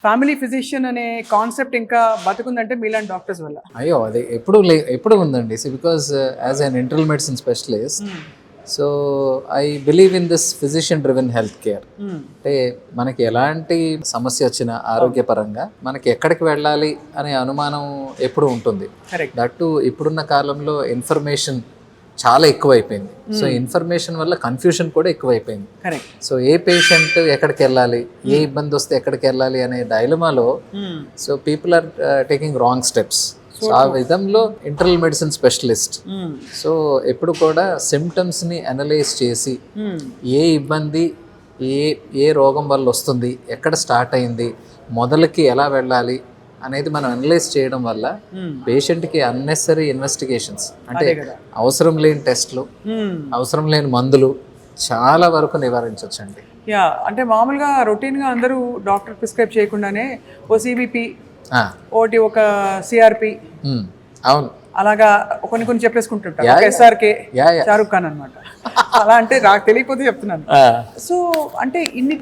Family physician అనే concept ఇంకా బతుకుందంటే మీలాంటి డాక్టర్స్ వల్ల. అయ్యో అది ఎప్పుడు ఉందండి. Because as an internal medicine specialist, so I believe in this physician driven health care. అంటే మనకి ఎలాంటి సమస్య వచ్చినా ఆరోగ్యపరంగా మనకి ఎక్కడికి వెళ్ళాలి అనే అనుమానం ఎప్పుడు ఉంటుంది. Correct. దట్టు ఇప్పుడున్న కాలంలో ఇన్ఫర్మేషన్ చాలా ఎక్కువైపోయింది. సో ఇన్ఫర్మేషన్ వల్ల కన్ఫ్యూషన్ కూడా ఎక్కువైపోయింది. కరెక్ట్. సో ఏ పేషెంట్ ఎక్కడికి వెళ్ళాలి, ఏ ఇబ్బంది వస్తే ఎక్కడికి వెళ్ళాలి అనే డైలమాలో so people are taking wrong steps. So ఆ విధంలో ఇంటర్నల్ మెడిసిన్ స్పెషలిస్ట్. సో ఎప్పుడు కూడా సిమ్టమ్స్ని అనలైజ్ చేసి ఏ ఇబ్బంది ఏ రోగం వల్ల వస్తుంది, ఎక్కడ స్టార్ట్ అయింది, మొదలకి ఎలా వెళ్ళాలి అనేది మనం అనలైజ్ చేయడం వల్ల పేషెంట్కి అన్నెసరీ ఇన్వెస్టిగేషన్స్ అంటే అవసరం లేని టెస్ట్లు, అవసరం లేని మందులు చాలా వరకు నివారించవచ్చండి. యా, అంటే మామూలుగా రొటీన్గా అందరూ డాక్టర్ ప్రిస్క్రైబ్ చేయకుండానే ఓ సిబిపి, ఒకటి ఒక సిఆర్పి, అవును, అలాగా కొన్ని చెప్పేసుకుంటుంటారు. ఎస్ఆర్కే, షారుఖ్ ఖాన్ అనమాట. అలా అంటే నాకు తెలియకపోతే చెప్తున్నాను. సో అంటే ఇన్ని